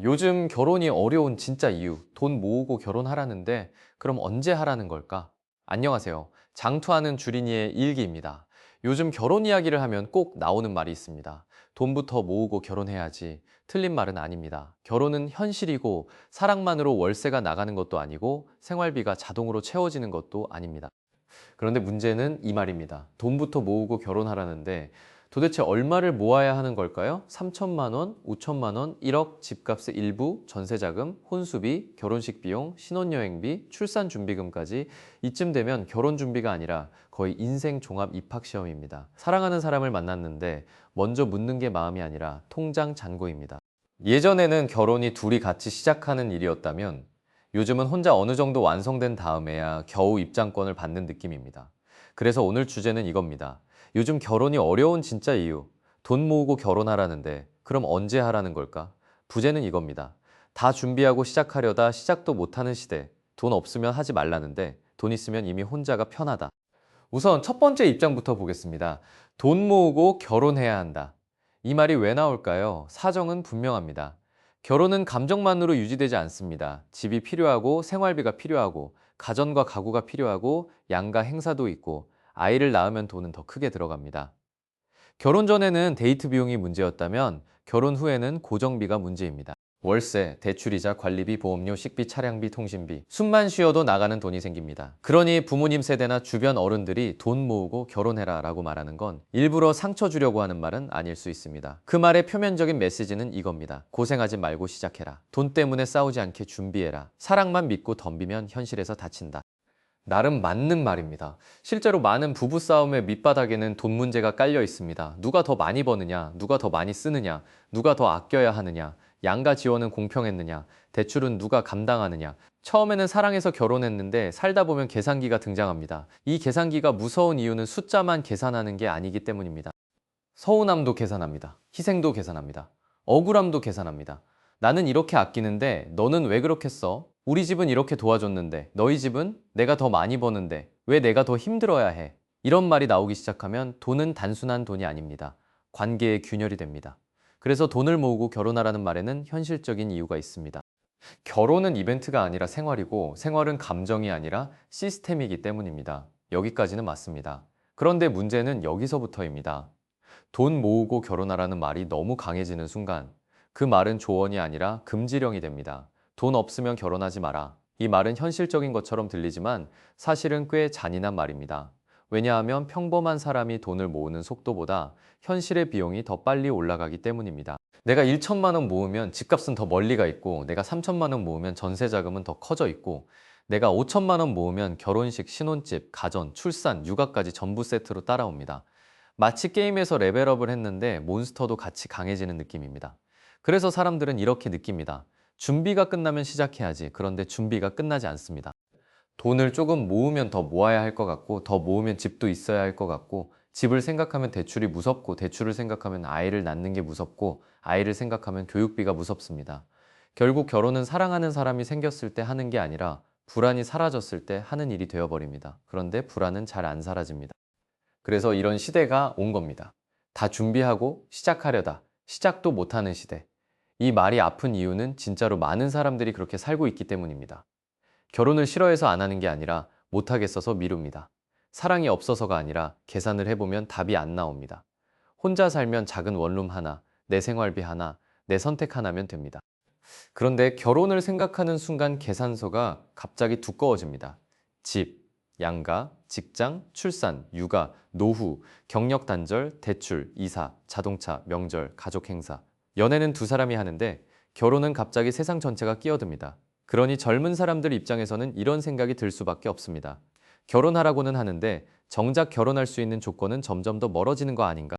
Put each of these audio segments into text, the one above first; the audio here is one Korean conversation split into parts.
요즘 결혼이 어려운 진짜 이유, 돈 모으고 결혼하라는데 그럼 언제 하라는 걸까? 안녕하세요. 장투하는 주린이의 일기입니다. 요즘 결혼 이야기를 하면 꼭 나오는 말이 있습니다. 돈부터 모으고 결혼해야지. 틀린 말은 아닙니다. 결혼은 현실이고 사랑만으로 월세가 나가는 것도 아니고 생활비가 자동으로 채워지는 것도 아닙니다. 그런데 문제는 이 말입니다. 돈부터 모으고 결혼하라는데 도대체 얼마를 모아야 하는 걸까요? 3천만 원, 5천만 원, 1억, 집값의 일부, 전세자금, 혼수비, 결혼식 비용, 신혼여행비, 출산 준비금까지 이쯤 되면 결혼 준비가 아니라 거의 인생 종합 입학시험입니다. 사랑하는 사람을 만났는데 먼저 묻는 게 마음이 아니라 통장 잔고입니다. 예전에는 결혼이 둘이 같이 시작하는 일이었다면 요즘은 혼자 어느 정도 완성된 다음에야 겨우 입장권을 받는 느낌입니다. 그래서 오늘 주제는 이겁니다. 요즘 결혼이 어려운 진짜 이유. 돈 모으고 결혼하라는데 그럼 언제 하라는 걸까? 부제는 이겁니다. 다 준비하고 시작하려다 시작도 못하는 시대. 돈 없으면 하지 말라는데 돈 있으면 이미 혼자가 편하다. 우선 첫 번째 입장부터 보겠습니다. 돈 모으고 결혼해야 한다. 이 말이 왜 나올까요? 사정은 분명합니다. 결혼은 감정만으로 유지되지 않습니다. 집이 필요하고 생활비가 필요하고 가전과 가구가 필요하고 양가 행사도 있고 아이를 낳으면 돈은 더 크게 들어갑니다. 결혼 전에는 데이트 비용이 문제였다면 결혼 후에는 고정비가 문제입니다. 월세, 대출이자 관리비, 보험료, 식비, 차량비, 통신비 숨만 쉬어도 나가는 돈이 생깁니다. 그러니 부모님 세대나 주변 어른들이 돈 모으고 결혼해라 라고 말하는 건 일부러 상처 주려고 하는 말은 아닐 수 있습니다. 그 말의 표면적인 메시지는 이겁니다. 고생하지 말고 시작해라. 돈 때문에 싸우지 않게 준비해라. 사랑만 믿고 덤비면 현실에서 다친다. 나름 맞는 말입니다. 실제로 많은 부부싸움의 밑바닥에는 돈 문제가 깔려 있습니다. 누가 더 많이 버느냐, 누가 더 많이 쓰느냐, 누가 더 아껴야 하느냐, 양가 지원은 공평했느냐, 대출은 누가 감당하느냐. 처음에는 사랑해서 결혼했는데 살다 보면 계산기가 등장합니다. 이 계산기가 무서운 이유는 숫자만 계산하는 게 아니기 때문입니다. 서운함도 계산합니다. 희생도 계산합니다. 억울함도 계산합니다. 나는 이렇게 아끼는데 너는 왜 그렇게 써? 우리 집은 이렇게 도와줬는데 너희 집은 내가 더 많이 버는데 왜 내가 더 힘들어야 해? 이런 말이 나오기 시작하면 돈은 단순한 돈이 아닙니다. 관계의 균열이 됩니다. 그래서 돈을 모으고 결혼하라는 말에는 현실적인 이유가 있습니다. 결혼은 이벤트가 아니라 생활이고 생활은 감정이 아니라 시스템이기 때문입니다. 여기까지는 맞습니다. 그런데 문제는 여기서부터입니다. 돈 모으고 결혼하라는 말이 너무 강해지는 순간 그 말은 조언이 아니라 금지령이 됩니다. 돈 없으면 결혼하지 마라. 이 말은 현실적인 것처럼 들리지만 사실은 꽤 잔인한 말입니다. 왜냐하면 평범한 사람이 돈을 모으는 속도보다 현실의 비용이 더 빨리 올라가기 때문입니다. 내가 1천만 원 모으면 집값은 더 멀리 가 있고 내가 3천만 원 모으면 전세 자금은 더 커져 있고 내가 5천만 원 모으면 결혼식, 신혼집, 가전, 출산, 육아까지 전부 세트로 따라옵니다. 마치 게임에서 레벨업을 했는데 몬스터도 같이 강해지는 느낌입니다. 그래서 사람들은 이렇게 느낍니다. 준비가 끝나면 시작해야지. 그런데 준비가 끝나지 않습니다. 돈을 조금 모으면 더 모아야 할 것 같고, 더 모으면 집도 있어야 할 것 같고, 집을 생각하면 대출이 무섭고, 대출을 생각하면 아이를 낳는 게 무섭고, 아이를 생각하면 교육비가 무섭습니다. 결국 결혼은 사랑하는 사람이 생겼을 때 하는 게 아니라 불안이 사라졌을 때 하는 일이 되어버립니다. 그런데 불안은 잘 안 사라집니다. 그래서 이런 시대가 온 겁니다. 다 준비하고 시작하려다 시작도 못하는 시대. 이 말이 아픈 이유는 진짜로 많은 사람들이 그렇게 살고 있기 때문입니다. 결혼을 싫어해서 안 하는 게 아니라 못하겠어서 미룹니다. 사랑이 없어서가 아니라 계산을 해보면 답이 안 나옵니다. 혼자 살면 작은 원룸 하나, 내 생활비 하나, 내 선택 하나면 됩니다. 그런데 결혼을 생각하는 순간 계산서가 갑자기 두꺼워집니다. 집, 양가, 직장, 출산, 육아, 노후, 경력 단절, 대출, 이사, 자동차, 명절, 가족 행사. 연애는 두 사람이 하는데 결혼은 갑자기 세상 전체가 끼어듭니다. 그러니 젊은 사람들 입장에서는 이런 생각이 들 수밖에 없습니다. 결혼하라고는 하는데 정작 결혼할 수 있는 조건은 점점 더 멀어지는 거 아닌가?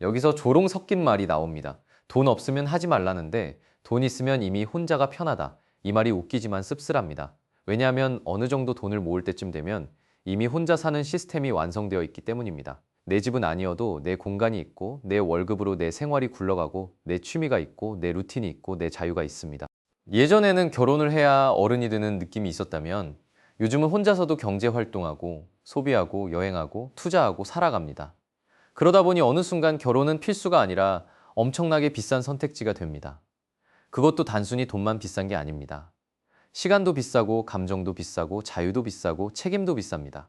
여기서 조롱 섞인 말이 나옵니다. 돈 없으면 하지 말라는데 돈 있으면 이미 혼자가 편하다. 이 말이 웃기지만 씁쓸합니다. 왜냐하면 어느 정도 돈을 모을 때쯤 되면 이미 혼자 사는 시스템이 완성되어 있기 때문입니다. 내 집은 아니어도 내 공간이 있고 내 월급으로 내 생활이 굴러가고 내 취미가 있고 내 루틴이 있고 내 자유가 있습니다. 예전에는 결혼을 해야 어른이 되는 느낌이 있었다면 요즘은 혼자서도 경제 활동하고 소비하고 여행하고 투자하고 살아갑니다. 그러다 보니 어느 순간 결혼은 필수가 아니라 엄청나게 비싼 선택지가 됩니다. 그것도 단순히 돈만 비싼 게 아닙니다. 시간도 비싸고, 감정도 비싸고, 자유도 비싸고, 책임도 비쌉니다.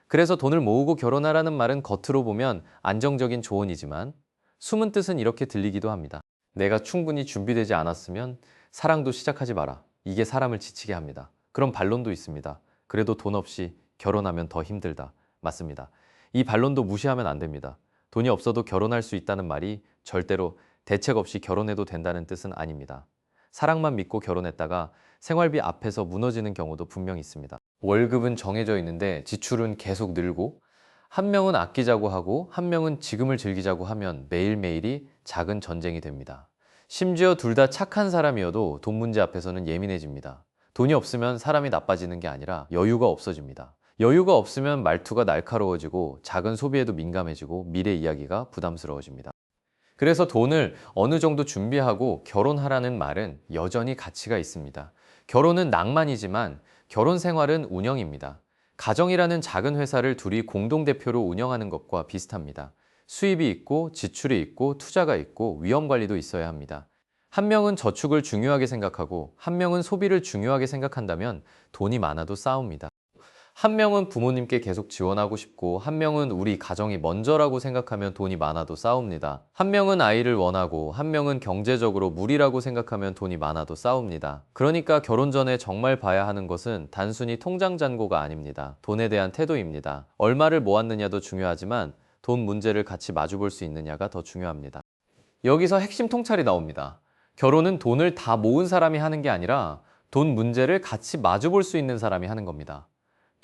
그래서 돈을 모으고 결혼하라는 말은 겉으로 보면 안정적인 조언이지만 숨은 뜻은 이렇게 들리기도 합니다. 내가 충분히 준비되지 않았으면 사랑도 시작하지 마라. 이게 사람을 지치게 합니다. 그런 반론도 있습니다. 그래도 돈 없이 결혼하면 더 힘들다. 맞습니다. 이 반론도 무시하면 안 됩니다. 돈이 없어도 결혼할 수 있다는 말이 절대로 대책 없이 결혼해도 된다는 뜻은 아닙니다. 사랑만 믿고 결혼했다가 생활비 앞에서 무너지는 경우도 분명히 있습니다. 월급은 정해져 있는데 지출은 계속 늘고, 한 명은 아끼자고 하고 한 명은 지금을 즐기자고 하면 매일매일이 작은 전쟁이 됩니다. 심지어 둘 다 착한 사람이어도 돈 문제 앞에서는 예민해집니다. 돈이 없으면 사람이 나빠지는 게 아니라 여유가 없어집니다. 여유가 없으면 말투가 날카로워지고 작은 소비에도 민감해지고 미래 이야기가 부담스러워집니다. 그래서 돈을 어느 정도 준비하고 결혼하라는 말은 여전히 가치가 있습니다. 결혼은 낭만이지만 결혼 생활은 운영입니다. 가정이라는 작은 회사를 둘이 공동대표로 운영하는 것과 비슷합니다. 수입이 있고 지출이 있고 투자가 있고 위험 관리도 있어야 합니다. 한 명은 저축을 중요하게 생각하고 한 명은 소비를 중요하게 생각한다면 돈이 많아도 싸웁니다. 한 명은 부모님께 계속 지원하고 싶고 한 명은 우리 가정이 먼저라고 생각하면 돈이 많아도 싸웁니다. 한 명은 아이를 원하고 한 명은 경제적으로 무리라고 생각하면 돈이 많아도 싸웁니다. 그러니까 결혼 전에 정말 봐야 하는 것은 단순히 통장 잔고가 아닙니다. 돈에 대한 태도입니다. 얼마를 모았느냐도 중요하지만 돈 문제를 같이 마주볼 수 있느냐가 더 중요합니다. 여기서 핵심 통찰이 나옵니다. 결혼은 돈을 다 모은 사람이 하는 게 아니라 돈 문제를 같이 마주볼 수 있는 사람이 하는 겁니다.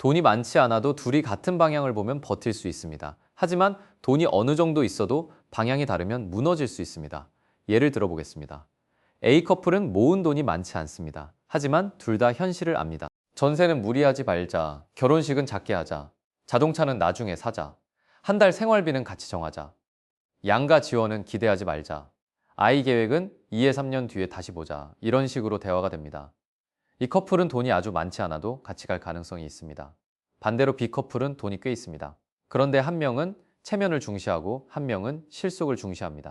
돈이 많지 않아도 둘이 같은 방향을 보면 버틸 수 있습니다. 하지만 돈이 어느 정도 있어도 방향이 다르면 무너질 수 있습니다. 예를 들어보겠습니다. A 커플은 모은 돈이 많지 않습니다. 하지만 둘 다 현실을 압니다. 전세는 무리하지 말자. 결혼식은 작게 하자. 자동차는 나중에 사자. 한 달 생활비는 같이 정하자. 양가 지원은 기대하지 말자. 아이 계획은 2에 3년 뒤에 다시 보자. 이런 식으로 대화가 됩니다. 이 커플은 돈이 아주 많지 않아도 같이 갈 가능성이 있습니다. 반대로 B 커플은 돈이 꽤 있습니다. 그런데 한 명은 체면을 중시하고 한 명은 실속을 중시합니다.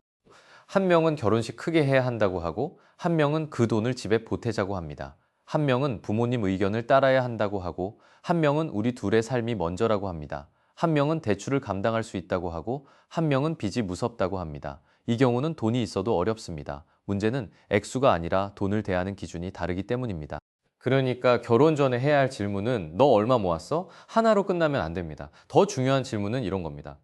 한 명은 결혼식 크게 해야 한다고 하고 한 명은 그 돈을 집에 보태자고 합니다. 한 명은 부모님 의견을 따라야 한다고 하고 한 명은 우리 둘의 삶이 먼저라고 합니다. 한 명은 대출을 감당할 수 있다고 하고 한 명은 빚이 무섭다고 합니다. 이 경우는 돈이 있어도 어렵습니다. 문제는 액수가 아니라 돈을 대하는 기준이 다르기 때문입니다. 그러니까 결혼 전에 해야 할 질문은 너 얼마 모았어? 하나로 끝나면 안 됩니다. 더 중요한 질문은 이런 겁니다.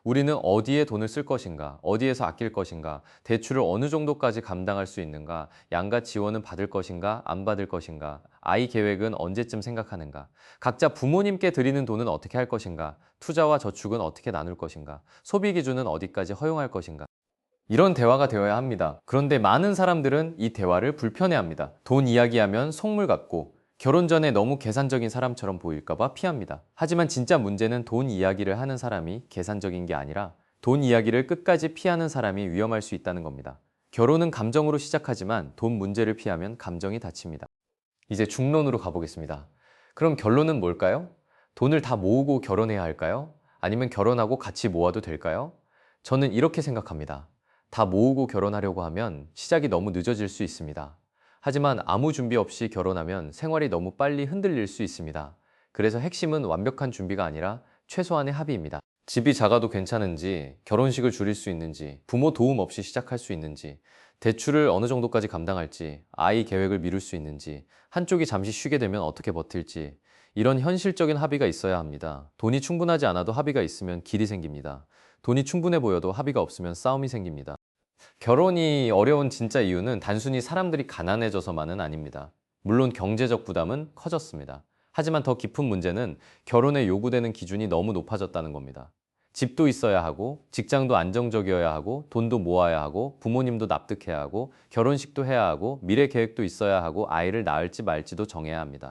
우리는 어디에 돈을 쓸 것인가? 어디에서 아낄 것인가? 대출을 어느 정도까지 감당할 수 있는가? 양가 지원은 받을 것인가? 안 받을 것인가? 아이 계획은 언제쯤 생각하는가? 각자 부모님께 드리는 돈은 어떻게 할 것인가? 투자와 저축은 어떻게 나눌 것인가? 소비 기준은 어디까지 허용할 것인가? 이런 대화가 되어야 합니다. 그런데 많은 사람들은 이 대화를 불편해합니다. 돈 이야기하면 속물 같고 결혼 전에 너무 계산적인 사람처럼 보일까봐 피합니다. 하지만 진짜 문제는 돈 이야기를 하는 사람이 계산적인 게 아니라 돈 이야기를 끝까지 피하는 사람이 위험할 수 있다는 겁니다. 결혼은 감정으로 시작하지만 돈 문제를 피하면 감정이 다칩니다. 이제 중론으로 가보겠습니다. 그럼 결론은 뭘까요? 돈을 다 모으고 결혼해야 할까요? 아니면 결혼하고 같이 모아도 될까요? 저는 이렇게 생각합니다. 다 모으고 결혼하려고 하면 시작이 너무 늦어질 수 있습니다. 하지만 아무 준비 없이 결혼하면 생활이 너무 빨리 흔들릴 수 있습니다. 그래서 핵심은 완벽한 준비가 아니라 최소한의 합의입니다. 집이 작아도 괜찮은지, 결혼식을 줄일 수 있는지, 부모 도움 없이 시작할 수 있는지, 대출을 어느 정도까지 감당할지, 아이 계획을 미룰 수 있는지, 한쪽이 잠시 쉬게 되면 어떻게 버틸지, 이런 현실적인 합의가 있어야 합니다. 돈이 충분하지 않아도 합의가 있으면 길이 생깁니다. 돈이 충분해 보여도 합의가 없으면 싸움이 생깁니다. 결혼이 어려운 진짜 이유는 단순히 사람들이 가난해져서만은 아닙니다. 물론 경제적 부담은 커졌습니다. 하지만 더 깊은 문제는 결혼에 요구되는 기준이 너무 높아졌다는 겁니다. 집도 있어야 하고, 직장도 안정적이어야 하고, 돈도 모아야 하고, 부모님도 납득해야 하고, 결혼식도 해야 하고, 미래 계획도 있어야 하고, 아이를 낳을지 말지도 정해야 합니다.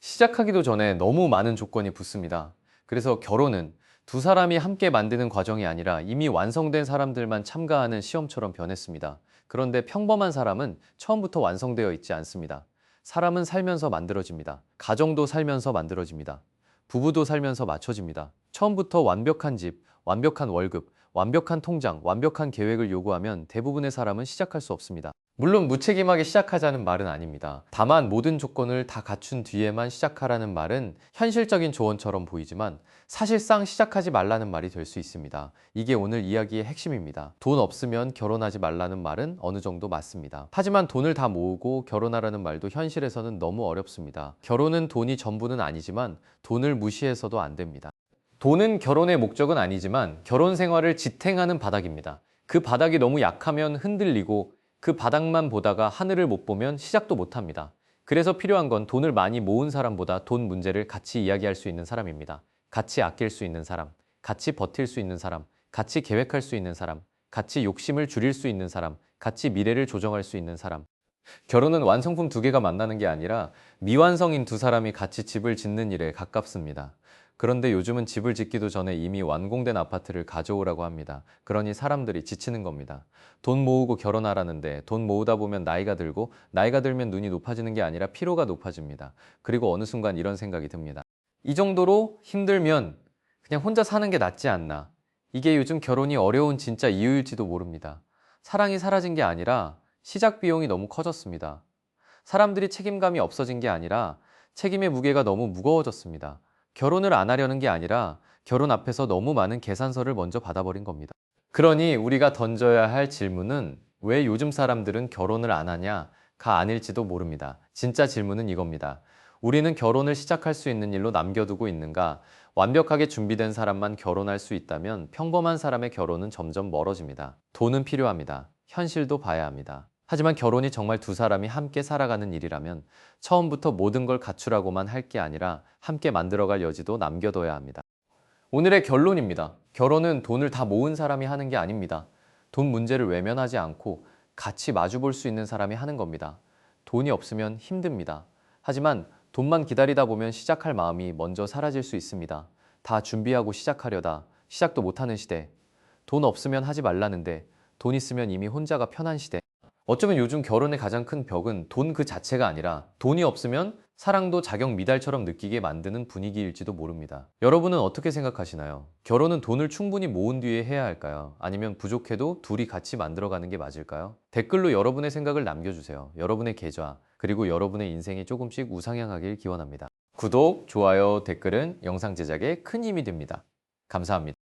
시작하기도 전에 너무 많은 조건이 붙습니다. 그래서 결혼은 두 사람이 함께 만드는 과정이 아니라 이미 완성된 사람들만 참가하는 시험처럼 변했습니다. 그런데 평범한 사람은 처음부터 완성되어 있지 않습니다. 사람은 살면서 만들어집니다. 가정도 살면서 만들어집니다. 부부도 살면서 맞춰집니다. 처음부터 완벽한 집, 완벽한 월급, 완벽한 통장, 완벽한 계획을 요구하면 대부분의 사람은 시작할 수 없습니다. 물론 무책임하게 시작하자는 말은 아닙니다. 다만 모든 조건을 다 갖춘 뒤에만 시작하라는 말은 현실적인 조언처럼 보이지만 사실상 시작하지 말라는 말이 될 수 있습니다. 이게 오늘 이야기의 핵심입니다. 돈 없으면 결혼하지 말라는 말은 어느 정도 맞습니다. 하지만 돈을 다 모으고 결혼하라는 말도 현실에서는 너무 어렵습니다. 결혼은 돈이 전부는 아니지만 돈을 무시해서도 안 됩니다. 돈은 결혼의 목적은 아니지만 결혼 생활을 지탱하는 바닥입니다. 그 바닥이 너무 약하면 흔들리고 그 바닥만 보다가 하늘을 못 보면 시작도 못 합니다. 그래서 필요한 건 돈을 많이 모은 사람보다 돈 문제를 같이 이야기할 수 있는 사람입니다. 같이 아낄 수 있는 사람, 같이 버틸 수 있는 사람, 같이 계획할 수 있는 사람, 같이 욕심을 줄일 수 있는 사람, 같이 미래를 조정할 수 있는 사람. 결혼은 완성품 두 개가 만나는 게 아니라 미완성인 두 사람이 같이 집을 짓는 일에 가깝습니다. 그런데 요즘은 집을 짓기도 전에 이미 완공된 아파트를 가져오라고 합니다. 그러니 사람들이 지치는 겁니다. 돈 모으고 결혼하라는데 돈 모으다 보면 나이가 들고 나이가 들면 눈이 높아지는 게 아니라 피로가 높아집니다. 그리고 어느 순간 이런 생각이 듭니다. 이 정도로 힘들면 그냥 혼자 사는 게 낫지 않나. 이게 요즘 결혼이 어려운 진짜 이유일지도 모릅니다. 사랑이 사라진 게 아니라 시작 비용이 너무 커졌습니다. 사람들이 책임감이 없어진 게 아니라 책임의 무게가 너무 무거워졌습니다. 결혼을 안 하려는 게 아니라 결혼 앞에서 너무 많은 계산서를 먼저 받아버린 겁니다. 그러니 우리가 던져야 할 질문은 왜 요즘 사람들은 결혼을 안 하냐?가 아닐지도 모릅니다. 진짜 질문은 이겁니다. 우리는 결혼을 시작할 수 있는 일로 남겨두고 있는가? 완벽하게 준비된 사람만 결혼할 수 있다면 평범한 사람의 결혼은 점점 멀어집니다. 돈은 필요합니다. 현실도 봐야 합니다. 하지만 결혼이 정말 두 사람이 함께 살아가는 일이라면 처음부터 모든 걸 갖추라고만 할 게 아니라 함께 만들어갈 여지도 남겨둬야 합니다. 오늘의 결론입니다. 결혼은 돈을 다 모은 사람이 하는 게 아닙니다. 돈 문제를 외면하지 않고 같이 마주볼 수 있는 사람이 하는 겁니다. 돈이 없으면 힘듭니다. 하지만 돈만 기다리다 보면 시작할 마음이 먼저 사라질 수 있습니다. 다 준비하고 시작하려다 시작도 못하는 시대. 돈 없으면 하지 말라는데 돈 있으면 이미 혼자가 편한 시대. 어쩌면 요즘 결혼의 가장 큰 벽은 돈 그 자체가 아니라 돈이 없으면 사랑도 자격 미달처럼 느끼게 만드는 분위기일지도 모릅니다. 여러분은 어떻게 생각하시나요? 결혼은 돈을 충분히 모은 뒤에 해야 할까요? 아니면 부족해도 둘이 같이 만들어가는 게 맞을까요? 댓글로 여러분의 생각을 남겨주세요. 여러분의 계좌, 그리고 여러분의 인생이 조금씩 우상향하길 기원합니다. 구독, 좋아요, 댓글은 영상 제작에 큰 힘이 됩니다. 감사합니다.